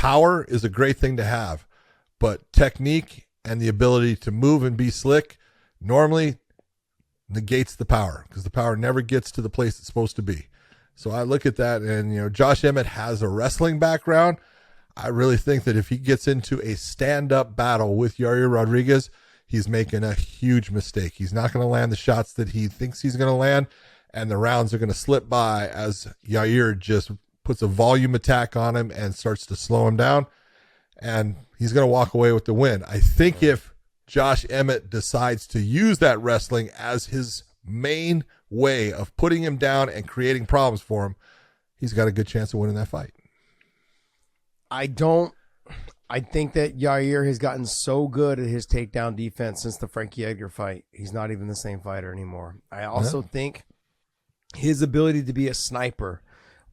power is a great thing to have, but technique and the ability to move and be slick normally negates the power, because the power never gets to the place it's supposed to be. So I look at that, and Josh Emmett has a wrestling background. I really think that if he gets into a stand-up battle with Yair Rodriguez, he's making a huge mistake. He's not going to land the shots that he thinks he's going to land, and the rounds are going to slip by as Yair just puts a volume attack on him and starts to slow him down, and he's going to walk away with the win. I think if Josh Emmett decides to use that wrestling as his main way of putting him down and creating problems for him, he's got a good chance of winning that fight. I think that Yair has gotten so good at his takedown defense since the Frankie Edgar fight. He's not even the same fighter anymore. I also think his ability to be a sniper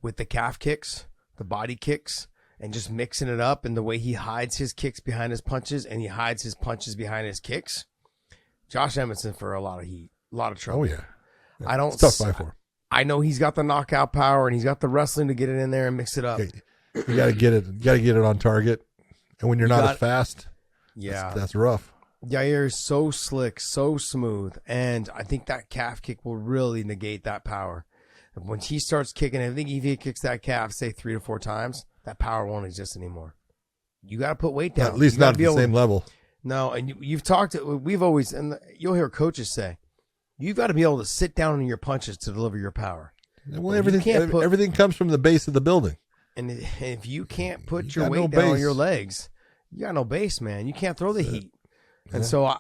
with the calf kicks, the body kicks, and just mixing it up, and the way he hides his kicks behind his punches and he hides his punches behind his kicks. Josh Emmett's in for a lot of heat, a lot of trouble. Oh, yeah. I don't. It's tough fight for him. I know he's got the knockout power and he's got the wrestling to get it in there and mix it up. You got to get it. You got to get it on target. And when you're not as fast, that's rough. Yair is so slick, so smooth, and I think that calf kick will really negate that power. When he starts kicking, I think if he kicks that calf, say 3 to 4 times, that power won't exist anymore. You got to put weight down. At least not at the same level. No, and you've talked. We've always, and you'll hear coaches say, you've got to be able to sit down in your punches to deliver your power. Well, everything comes from the base of the building. And if you can't put your weight down on your legs, you got no base, man. You can't throw the heat. And so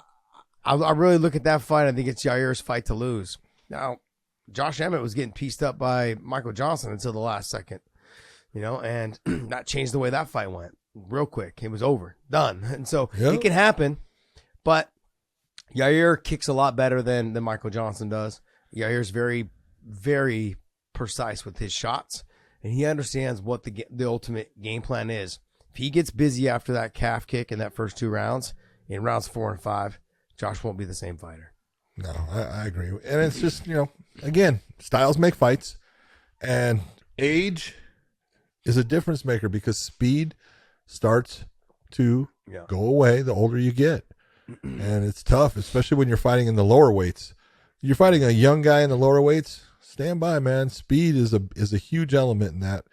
I really look at that fight. I think it's Yair's fight to lose. Now, Josh Emmett was getting pieced up by Michael Johnson until the last second, and that changed the way that fight went real quick. It was over, done. And so it can happen, but Yair kicks a lot better than Michael Johnson does. Yair's very, very precise with his shots. And he understands what the ultimate game plan is. If he gets busy after that calf kick in that first 2 rounds, in rounds 4 and 5, Josh won't be the same fighter. No, I agree. And it's just, again, styles make fights. And age is a difference maker, because speed starts to go away the older you get. And it's tough, especially when you're fighting in the lower weights. You're fighting a young guy in the lower weights. Stand by, man. Speed is a huge element in that,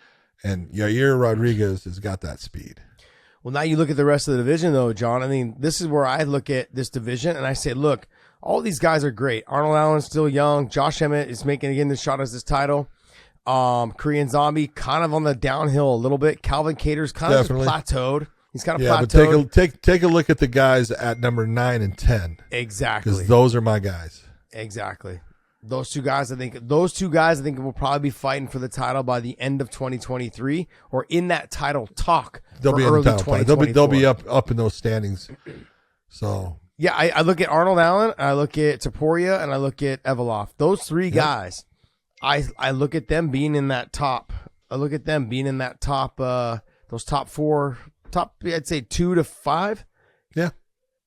and Yair Rodriguez has got that speed. Well, now you look at the rest of the division, though, John. I mean, this is where I look at this division, and I say, look, all these guys are great. Arnold Allen's still young. Josh Emmett is making, again, this shot as his title. Korean Zombie kind of on the downhill a little bit. Calvin Cater's kind of plateaued. He's kind of plateaued. But take a look at the guys at number 9 and 10. Exactly. Because those are my guys. Exactly. Those two guys, I think will probably be fighting for the title by the end of 2023, or in that title talk. They'll be in the title. They'll be up in those standings. So yeah, I look at Arnold Allen, I look at Topuria, and I look at Evolov. Those 3 guys, I look at them being in that top. I look at them being in that top. Those top 4, I'd say 2 to 5. Yeah,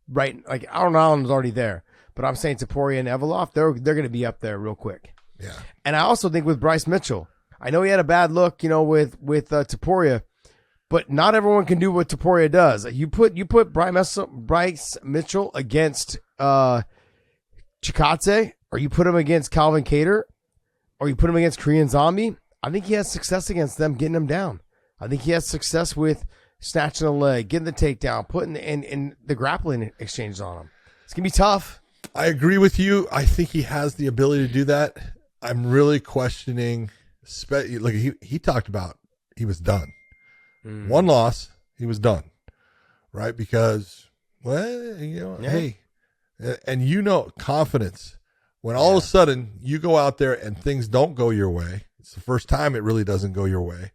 right. Like Arnold Allen's already there. But I'm saying Topuria and Evolov, they're going to be up there real quick. Yeah. And I also think with Bryce Mitchell, I know he had a bad look, with Topuria, but not everyone can do what Topuria does. You put Bryce Mitchell against Chikadze, or you put him against Calvin Cater, or you put him against Korean Zombie. I think he has success against them, getting them down. I think he has success with snatching a leg, getting the takedown, putting in the grappling exchanges on him. It's going to be tough. I agree with you. I think he has the ability to do that. I'm really questioning. Like he talked about, he was done. 1 loss, he was done, right? Because, hey, and confidence. When all of a sudden you go out there and things don't go your way, it's the first time it really doesn't go your way,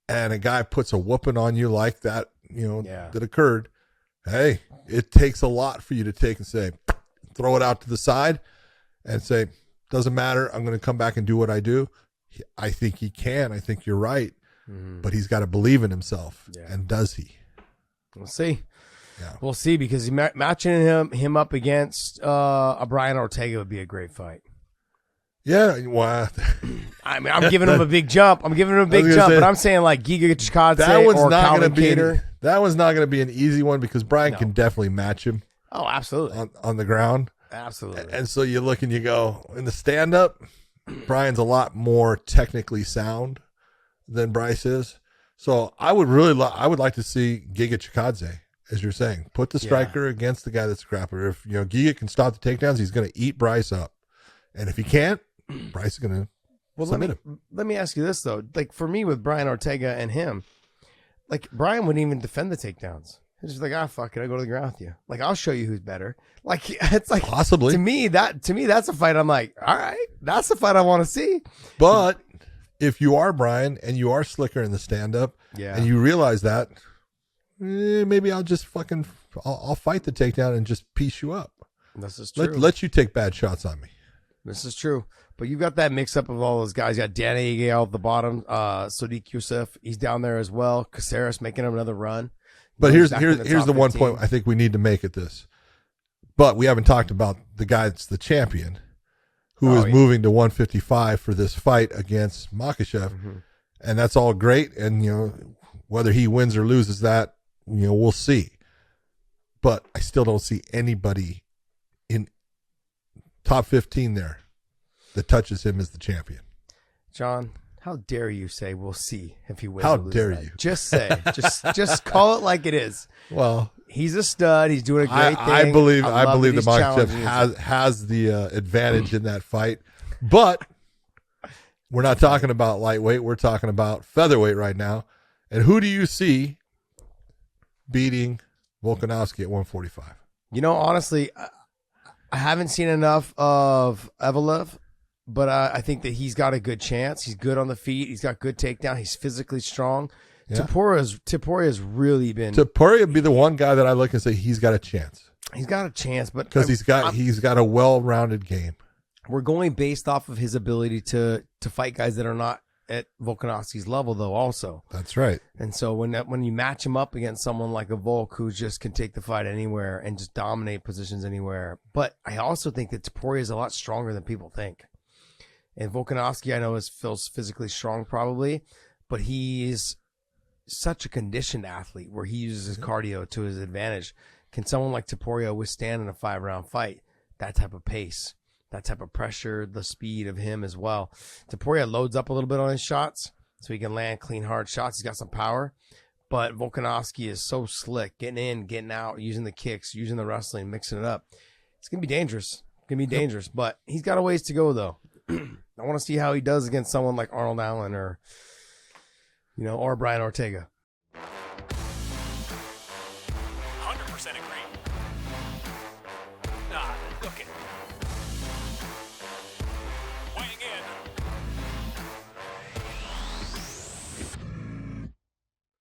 and a guy puts a whooping on you like that, that occurred. Hey, it takes a lot for you to take and say, throw it out to the side and say, doesn't matter. I'm going to come back and do what I do. I think he can. I think you're right. But he's got to believe in himself. Yeah. And does he? We'll see. Yeah. We'll see, because matching him up against a Brian Ortega would be a great fight. Yeah, well, I mean, I'm giving him a big jump. But I'm saying like Giga Chikadze or Calvin Kattar. That one's not going to be an easy one because Brian can definitely match him. Oh, absolutely. On the ground. Absolutely. And so you look and you go, in the stand-up, Brian's a lot more technically sound than Bryce is. So I would like to see Giga Chikadze, as you're saying. Put the striker against the guy that's a grappler. If Giga can stop the takedowns, he's going to eat Bryce up. And if he can't, Bryce is going to submit him. Let me ask you this, though. Like, for me, with Brian Ortega and him, like, Brian wouldn't even defend the takedowns. He's just like, fuck it, I'll go to the ground with you. Like, I'll show you who's better. Like, it's like, possibly. To me, that's a fight I'm like, all right, that's a fight I want to see. But if you are Brian and you are slicker in the stand-up and you realize that, maybe I'll just I'll fight the takedown and just piece you up. This is true. Let you take bad shots on me. This is true. But you've got that mix-up of all those guys. You got Dan Ige at the bottom. Sodiq Yusuff, he's down there as well. Caceres making him another run. But here's the one point I think we need to make at this. But we haven't talked about the guy that's the champion who is moving to 155 for this fight against Makhachev. Mm-hmm. And that's all great. And, whether he wins or loses that, we'll see. But I still don't see anybody in top 15 there that touches him as the champion. John, how dare you say we'll see if he wins? How or loses dare that? you? Just say, just call it like it is. Well, he's a stud. He's doing a great thing. I believe that Makhachev has the advantage in that fight. But we're not talking about lightweight. We're talking about featherweight right now. And who do you see beating Volkanovski at 145? Honestly, I haven't seen enough of Evelev, but I think that he's got a good chance. He's good on the feet. He's got good takedown. He's physically strong. Yeah. Toporia's really been. Topuria would be the one guy that I look and say he's got a chance. He's got a chance, but because he's got a well-rounded game. We're going based off of his ability to fight guys that are not at Volkanovski's level, though. Also, that's right. And so when you match him up against someone like a Volk who just can take the fight anywhere and just dominate positions anywhere, but I also think that Topuria is a lot stronger than people think. And Volkanovski, I know, feels physically strong probably, but he's such a conditioned athlete where he uses his cardio to his advantage. Can someone like Topuria withstand in a 5-round fight that type of pace, that type of pressure, the speed of him as well? Topuria loads up a little bit on his shots so he can land clean, hard shots. He's got some power, but Volkanovski is so slick, getting in, getting out, using the kicks, using the wrestling, mixing it up. It's going to be dangerous. But he's got a ways to go, though. I want to see how he does against someone like Arnold Allen or Brian Ortega. 100% agree.